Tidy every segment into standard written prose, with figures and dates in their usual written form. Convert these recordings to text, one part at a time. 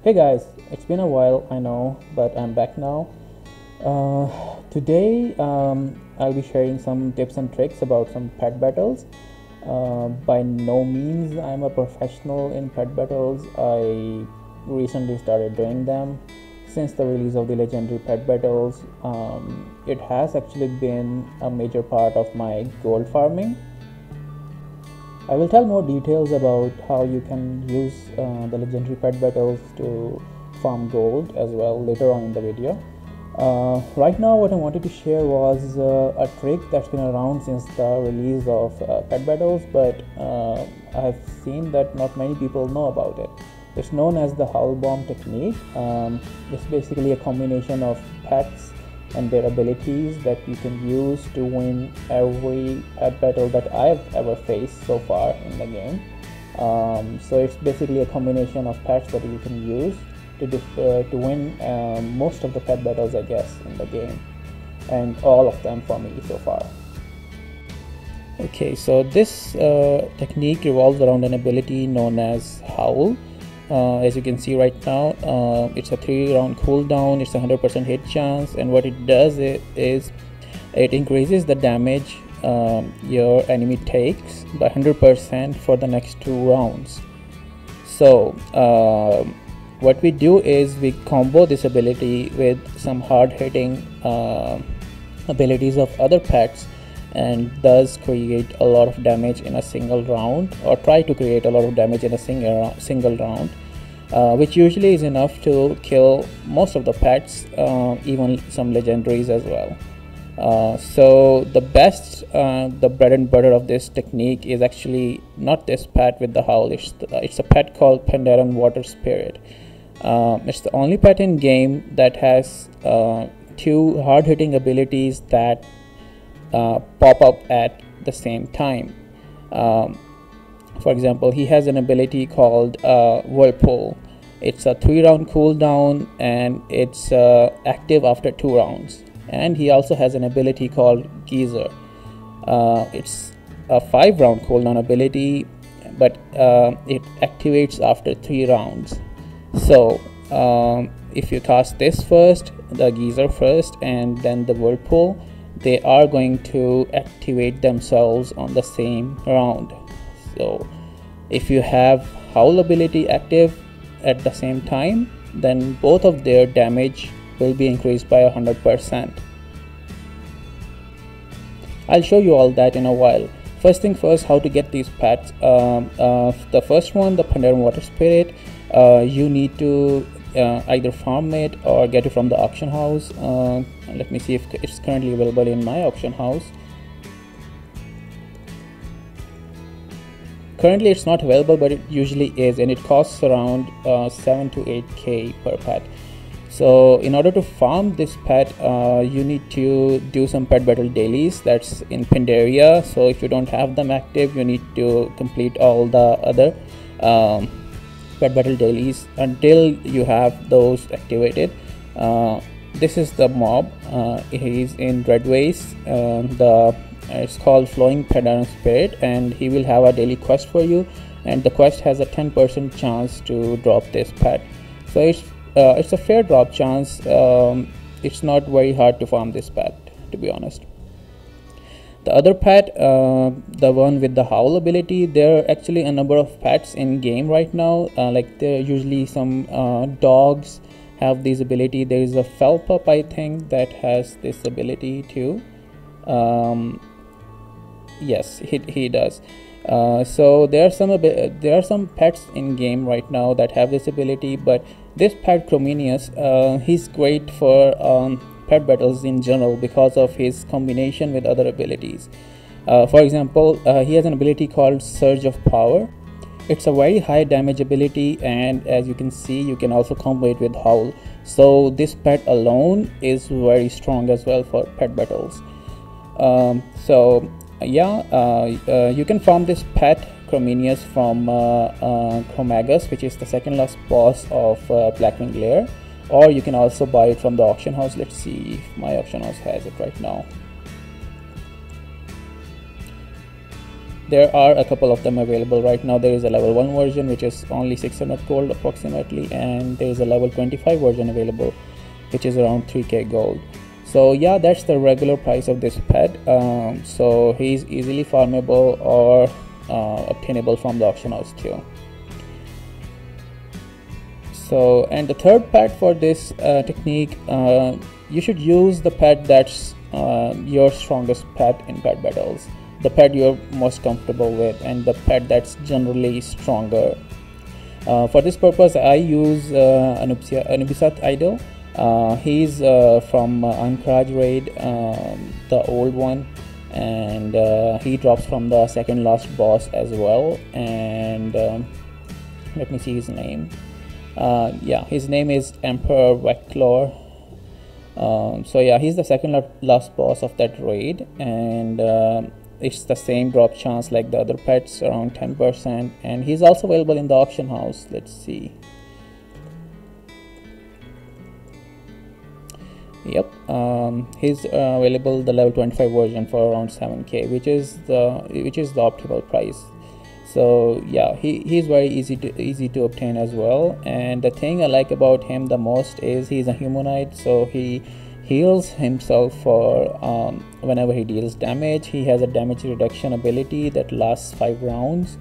Hey guys, it's been a while, I know, but I'm back now. Today, I'll be sharing some tips and tricks about some pet battles. By no means I'm a professional in pet battles. I recently started doing them since the release of the legendary pet battles. It has actually been a major part of my gold farming. I will tell more details about how you can use the legendary pet battles to farm gold as well later on in the video. Right now what I wanted to share was a trick that's been around since the release of pet battles, but I have seen that not many people know about it. It's known as the Howl Bomb technique. It's basically a combination of pets and their abilities that you can use to win every pet battle that I've ever faced so far in the game. So it's basically a combination of pets that you can use to win most of the pet battles, I guess, in the game, and all of them for me so far. Okay, so this technique revolves around an ability known as Howl. As you can see right now, it's a 3-round cooldown, it's a 100% hit chance, and what it does is it increases the damage your enemy takes by 100% for the next 2 rounds. So what we do is we combo this ability with some hard-hitting abilities of other pets, and thus create a lot of damage in a single round, or try to create a lot of damage in a single round, which usually is enough to kill most of the pets, even some legendaries as well. So the bread and butter of this technique is actually not this pet with the howl. It's a pet called Tanaan Water Spirit. It's the only pet in game that has 2 hard-hitting abilities that pop up at the same time. For example, he has an ability called Whirlpool. It's a 3-round cooldown, and it's active after 2 rounds. And he also has an ability called Geyser. It's a 5-round cooldown ability, but it activates after 3 rounds. So if you cast this first, the Geyser first, and then the Whirlpool, they are going to activate themselves on the same round. So if you have Howl ability active at the same time, then both of their damage will be increased by 100%. I'll show you all that in a while. First thing first, how to get these pets. The first one, the Tanaan Water Spirit, you need to either farm it or get it from the auction house. Let me see if it's currently available in my auction house. Currently it's not available, but it usually is, and it costs around 7 to 8k per pet. So in order to farm this pet, you need to do some pet battle dailies that's in Pandaria. So if you don't have them active, you need to complete all the other pet battle dailies until you have those activated. This is the mob. He's in red waste. It's called Flowing Tanaan Spirit, and he will have a daily quest for you, and the quest has a 10% chance to drop this pet. So it's a fair drop chance. It's not very hard to farm this pet, to be honest. The other pet, the one with the Howl ability, there are actually a number of pets in game right now. Like there are usually some dogs have this ability. There is a Fel Pup, I think, that has this ability too. Yes, he does. So there are some pets in game right now that have this ability, but this pet Crominius, he's great for pet battles in general because of his combination with other abilities. For example, he has an ability called Surge of Power. It's a very high damage ability, and as you can see, you can also combo it with Howl. So this pet alone is very strong as well for pet battles. You can farm this pet Crominius from Chromagus, which is the second last boss of Blackwing Lair, or you can also buy it from the auction house. Let's see if my auction house has it right now. there are a couple of them available right now. There is a level 1 version which is only 600 gold approximately, and there is a level 25 version available which is around 3k gold. So yeah, that's the regular price of this pet. So he's easily farmable or obtainable from the auction house too. So, and the third pet for this technique, you should use the pet that's your strongest pet in pet battles, the pet you're most comfortable with, and the pet that's generally stronger. For this purpose, I use Anubisat Idol. He's from Ankraj raid, the old one, and he drops from the second last boss as well. And let me see his name. Yeah, his name is Emperor Bleakclaw. So yeah, he's the second last boss of that raid, and it's the same drop chance like the other pets, around 10%, and he's also available in the auction house. Let's see. Yep, he's available the level 25 version for around 7k, which is the optimal price. So yeah, he's very easy to obtain as well. And the thing I like about him the most is he's a humanoid, so he heals himself for whenever he deals damage. He has a damage reduction ability that lasts 5 rounds,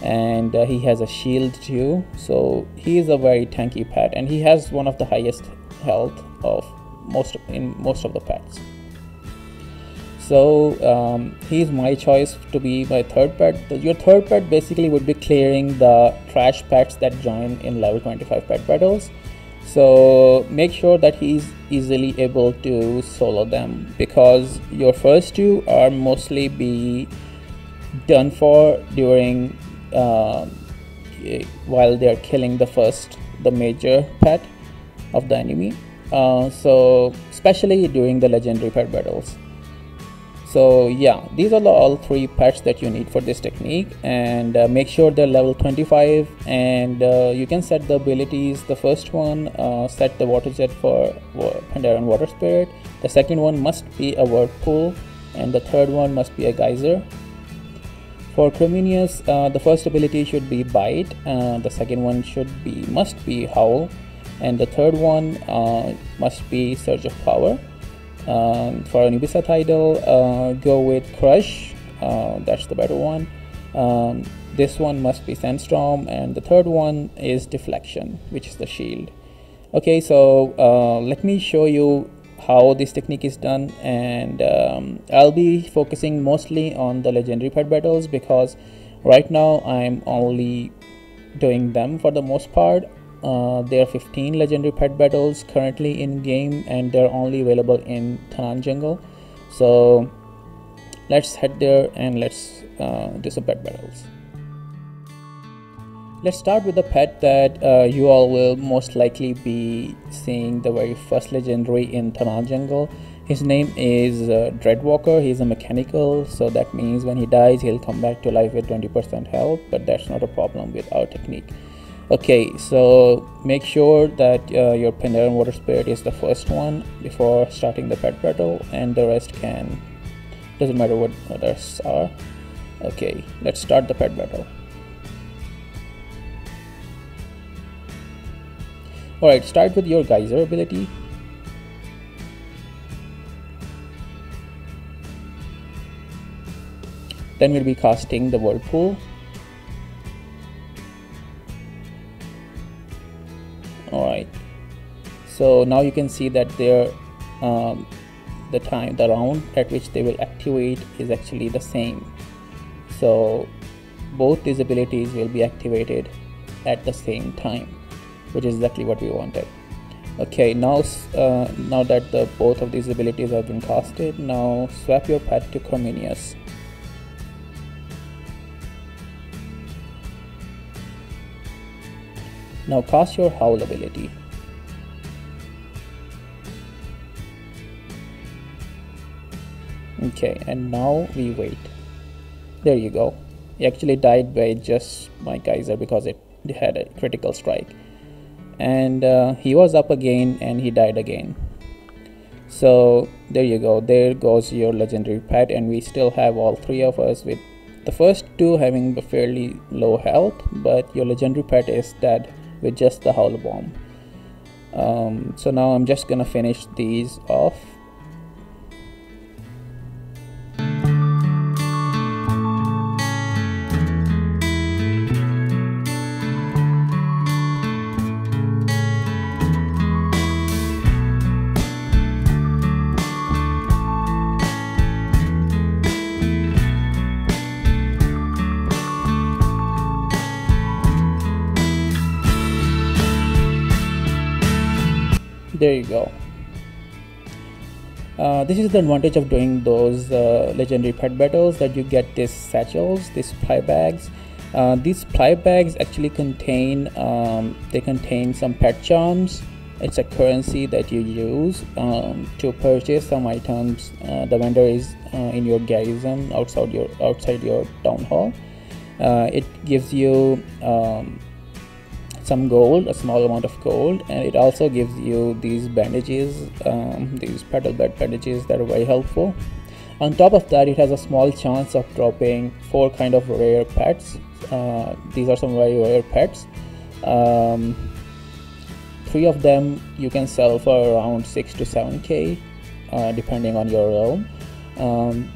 and he has a shield too. So he is a very tanky pet, and he has one of the highest health of most of the pets. So he's my choice to be my third pet. Your third pet basically would be clearing the trash pets that join in level 25 pet battles. So make sure that he's easily able to solo them, because your first two are mostly be done for during while they're killing the major pet of the enemy. So especially during the legendary pet battles. So yeah, these are all 3 pets that you need for this technique, and make sure they're level 25, and you can set the abilities. The first one, set the water jet for Pandaren Water Spirit. The second one must be a whirlpool, and the third one must be a geyser. For Creminius, the first ability should be Bite, the second one must be Howl, and the third one must be Surge of Power. For Anubisat Idol, go with Crush, that's the better one. This one must be Sandstorm, and the third one is Deflection, which is the shield. Okay, so let me show you how this technique is done, and I'll be focusing mostly on the legendary pet battles, because right now I'm only doing them for the most part. There are 15 legendary pet battles currently in game, and they're only available in Tanaan Jungle. So let's head there and let's do some pet battles. Let's start with the pet that you all will most likely be seeing the very first legendary in Tanaan Jungle. His name is Dreadwalker. He's a mechanical, so that means when he dies he'll come back to life with 20% health, but that's not a problem with our technique. Okay, so make sure that your Pandaren Water Spirit is the first one before starting the pet battle, and the rest doesn't matter what others are. Okay, let's start the pet battle. Alright, start with your geyser ability. Then we'll be casting the whirlpool. Alright, so now you can see that the round at which they will activate is actually the same. So both these abilities will be activated at the same time, which is exactly what we wanted. Okay, now that both of these abilities have been casted, now swap your pet to Creminius. Now cast your Howl ability. Okay, and now we wait. There you go. He actually died by just my geyser because it had a critical strike. And he was up again and he died again. So there you go. There goes your legendary pet, and we still have all 3 of us with the first two having a fairly low health, but your legendary pet is dead with just the Howl Bomb. So now I'm just gonna finish these off. There you go. This is the advantage of doing those legendary pet battles, that you get these satchels, these supply bags. These supply bags actually contain some pet charms. It's a currency that you use to purchase some items. The vendor is in your garrison outside your town hall. It gives you some gold, a small amount of gold, and it also gives you these bandages, these petal bed bandages that are very helpful. On top of that, it has a small chance of dropping 4 kind of rare pets. These are some very rare pets. 3 of them you can sell for around 6 to 7k, depending on your realm.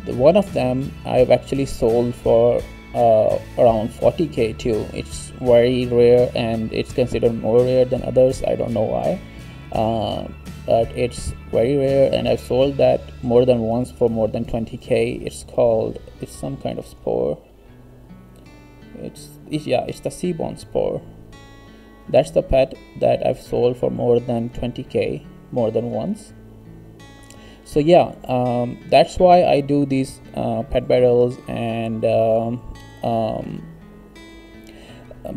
One of them I've actually sold for around 40k too. It's very rare and it's considered more rare than others. I don't know why, but it's very rare, and I've sold that more than once for more than 20k. It's some kind of spore. It's the Seaborn spore. That's the pet that I've sold for more than 20k more than once. So yeah, that's why I do these pet battles, and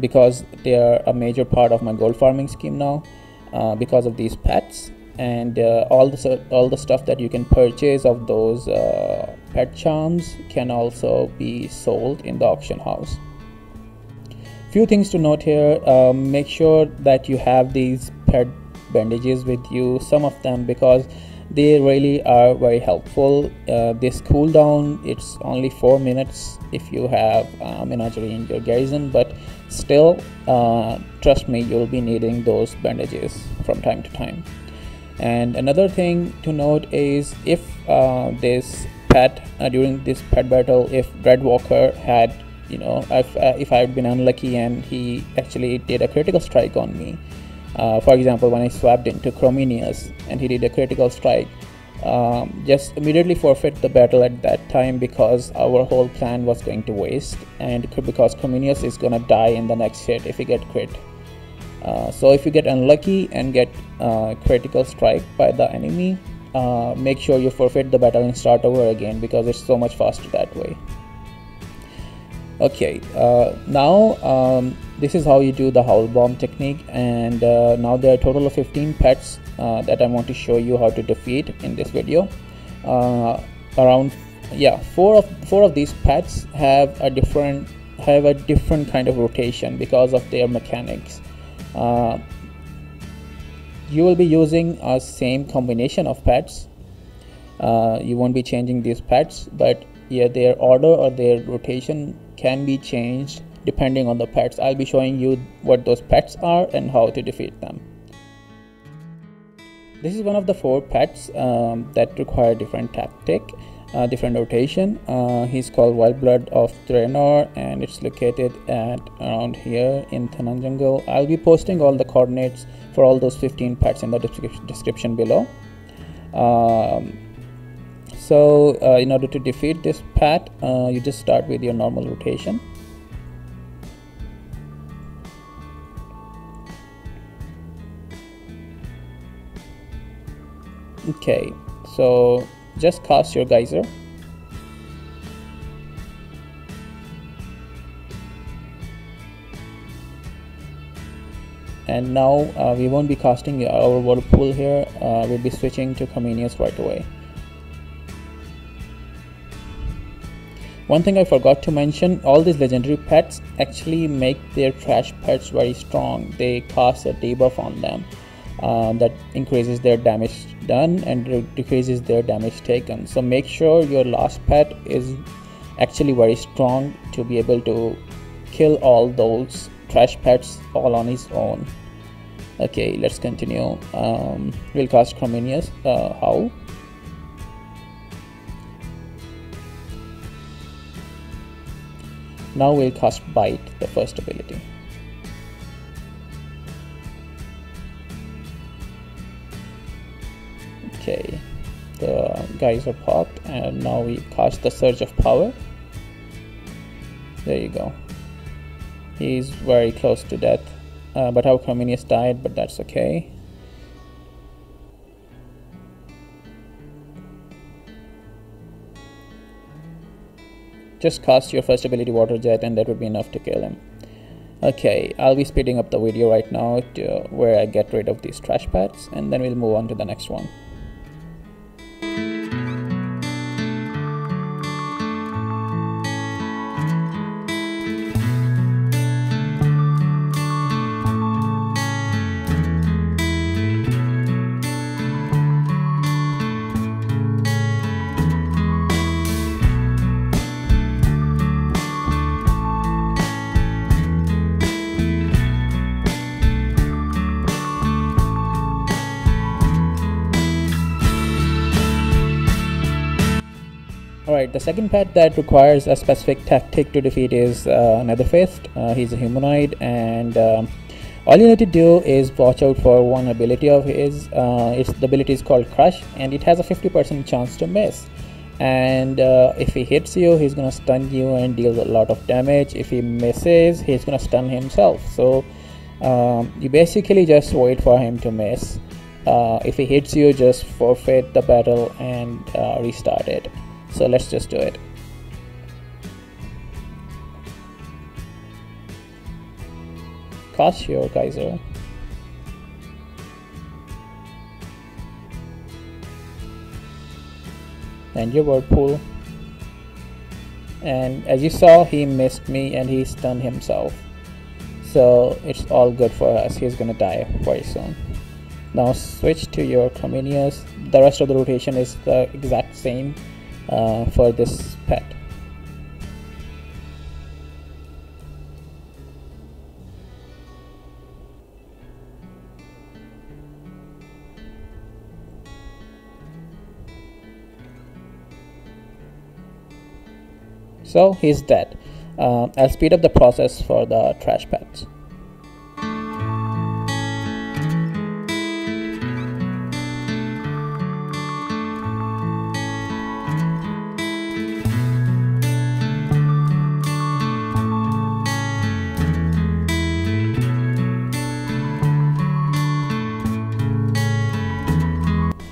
because they are a major part of my gold farming scheme now, because of these pets, and all the stuff that you can purchase of those pet charms can also be sold in the auction house. Few things to note here. Make sure that you have these pet bandages with you, some of them, because they really are very helpful. This cooldown, it's only 4 minutes if you have menagerie in your garrison, but still, trust me, you'll be needing those bandages from time to time. And another thing to note is, if this pet during this pet battle, if Dreadwalker had, if I had been unlucky and he actually did a critical strike on me, for example, when I swapped into Crominius and he did a critical strike, just immediately forfeit the battle at that time, because our whole plan was going to waste, and because Crominius is gonna die in the next hit if you get crit. So if you get unlucky and get critical strike by the enemy, make sure you forfeit the battle and start over again, because it's so much faster that way. Okay, now this is how you do the Howl Bomb technique, and now there are a total of 15 pets that I want to show you how to defeat in this video. Four of these pets have a different kind of rotation because of their mechanics. You will be using a same combination of pets. You won't be changing these pets, but yeah, their order or their rotation can be changed depending on the pets. I'll be showing you what those pets are and how to defeat them. This is one of the 4 pets that require different tactic, different rotation. He's called Wild Blood of Draenor, and it's located at around here in Tanaan Jungle. I'll be posting all the coordinates for all those 15 pets in the description below. So in order to defeat this pet, you just start with your normal rotation. Okay, so just cast your geyser. And now we won't be casting our whirlpool here. We'll be switching to Comenius right away. One thing I forgot to mention, all these legendary pets actually make their trash pets very strong. They cast a debuff on them that increases their damage done and decreases their damage taken. So make sure your last pet is actually very strong to be able to kill all those trash pets all on his own. Okay, let's continue. We'll cast Chrominius Howl. Now we'll cast Bite, the first ability. Okay, the guys are popped, and now we cast the Surge of Power. There you go. He's very close to death, but our Chrominius died, but that's okay. Just cast your first ability, Water Jet, and that would be enough to kill him. Okay, I'll be speeding up the video right now to where I get rid of these trash pads, and then we'll move on to the next one. Alright, the second pet that requires a specific tactic to defeat is Netherfist. He's a humanoid, and all you need to do is watch out for one ability of his. The ability is called Crush, and it has a 50% chance to miss. And if he hits you, he's gonna stun you and deal a lot of damage. If he misses, he's gonna stun himself. So you basically just wait for him to miss. If he hits you, just forfeit the battle and restart it. So let's just do it. Cast your Geyser. And your Whirlpool. And as you saw, he missed me and he stunned himself. So it's all good for us. He's gonna die very soon. Now switch to your Chrominius. The rest of the rotation is the exact same for this pet. So he's dead. I'll speed up the process for the trash pets.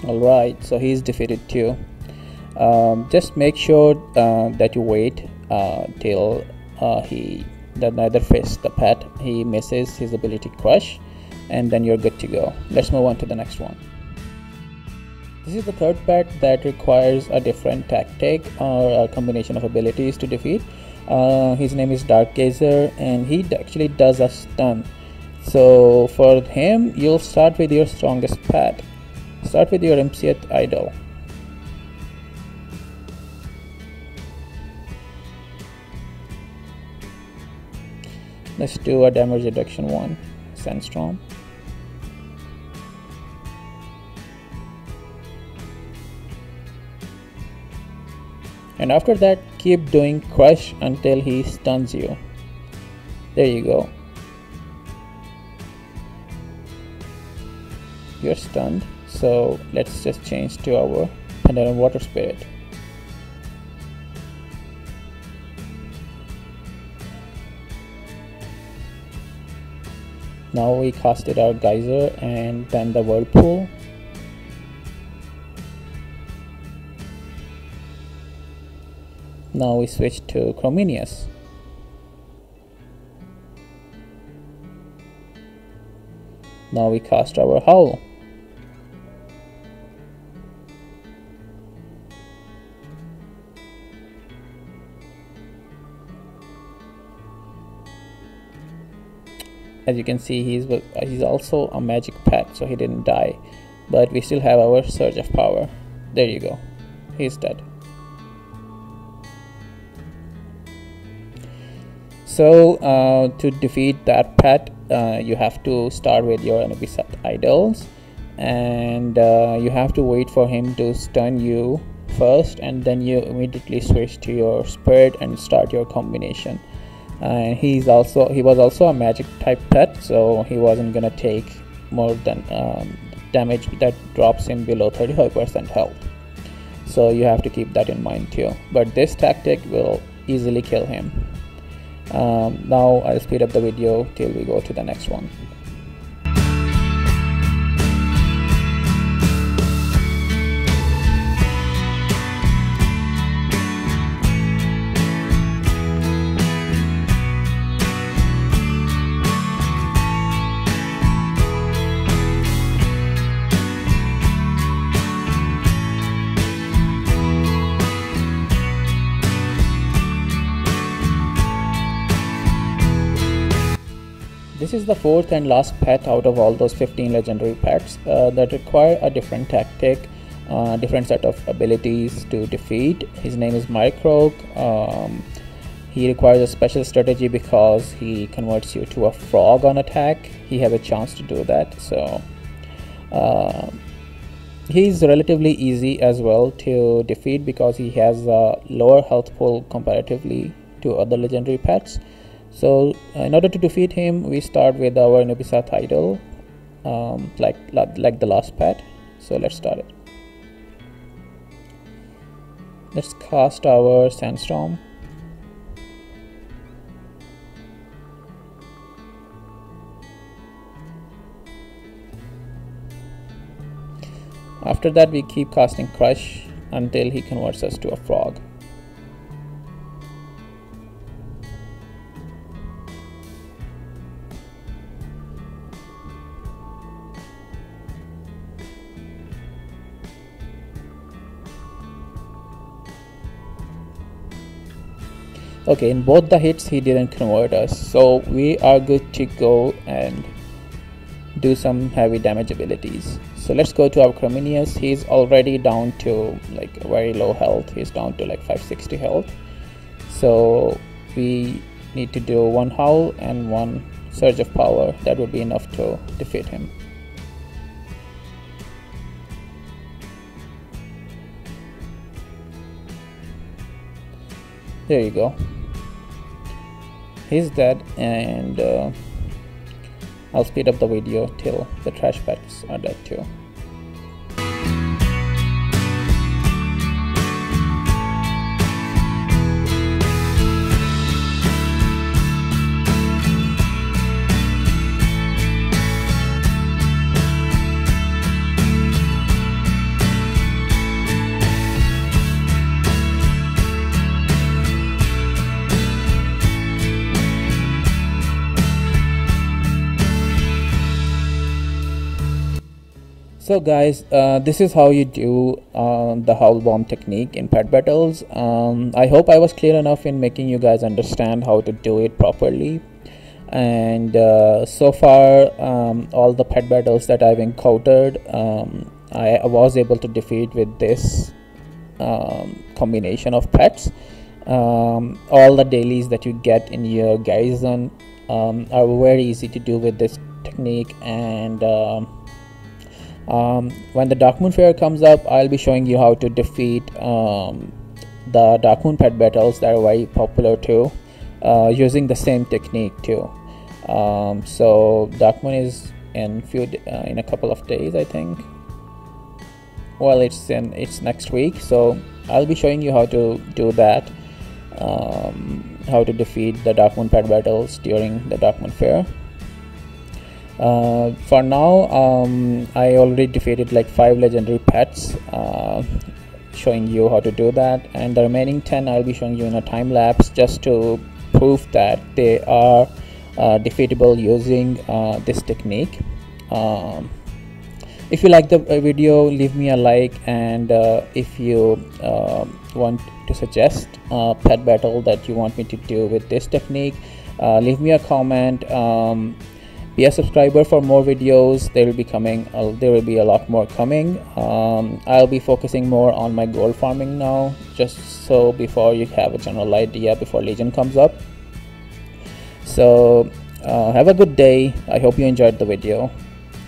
Alright, so he's defeated too. Just make sure that you wait till the Netherfist, the pet, he misses his ability Crush, and then you're good to go. Let's move on to the next one. This is the third pet that requires a different tactic or a combination of abilities to defeat. His name is Dark Gazer, and he actually does a stun. So for him, you'll start with your strongest pet. Start with your MCth Idol. Let's do a damage reduction one, Sandstorm. And after that, keep doing Crush until he stuns you. There you go. You're stunned. So let's just change to our Tanaan Water Spirit. Now we casted our Geyser and then the Whirlpool. Now we switch to Chrominius. Now we cast our Howl. As you can see, he's also a magic pet, so he didn't die, but we still have our Surge of Power. There you go, he's dead. So to defeat that pet, you have to start with your enemy Subtitles, and you have to wait for him to stun you first, and then you immediately switch to your spirit and start your combination. And he was also a magic type pet, so he wasn't gonna take more than damage that drops him below 35% health. So you have to keep that in mind too. But this tactic will easily kill him. Now I'll speed up the video till we go to the next one. This is the fourth and last pet out of all those 15 legendary pets that require a different tactic, different set of abilities to defeat. His name is Mirecroak. He requires a special strategy because he converts you to a frog on attack. He has a chance to do that, so he's relatively easy as well to defeat because he has a lower health pool comparatively to other legendary pets. So in order to defeat him, we start with our Nubisa title, like the last pet. So let's start it. Let's cast our Sandstorm. After that, we keep casting Crush until he converts us to a frog. Okay, in both the hits he didn't convert us, so we are good to go and do some heavy damage abilities. So let's go to our Creminius. He's already down to like very low health. He's down to like 560 health. So we need to do one Howl and one Surge of Power. That would be enough to defeat him. There you go. He's dead, and I'll speed up the video till the trash pets are dead too. So guys, this is how you do the Howl Bomb technique in pet battles. I hope I was clear enough in making you guys understand how to do it properly. And so far, all the pet battles that I've encountered, I was able to defeat with this combination of pets. All the dailies that you get in your garrison are very easy to do with this technique, and when the Dark Moon Fair comes up, I'll be showing you how to defeat the Dark Moon pet battles that are very popular too, using the same technique too. So Dark Moon is in a couple of days, I think. Well, it's next week, so I'll be showing you how to do that, how to defeat the Dark Moon pet battles during the Dark Moon Fair. For now, I already defeated like 5 legendary pets, showing you how to do that, and the remaining 10 I'll be showing you in a time lapse just to prove that they are defeatable using this technique. If you like the video, leave me a like, and if you want to suggest a pet battle that you want me to do with this technique, leave me a comment. Be a subscriber for more videos. They will be coming. There will be a lot more coming. I'll be focusing more on my gold farming now, just so before you have a general idea before Legion comes up. So have a good day. I hope you enjoyed the video.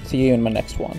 See you in my next one.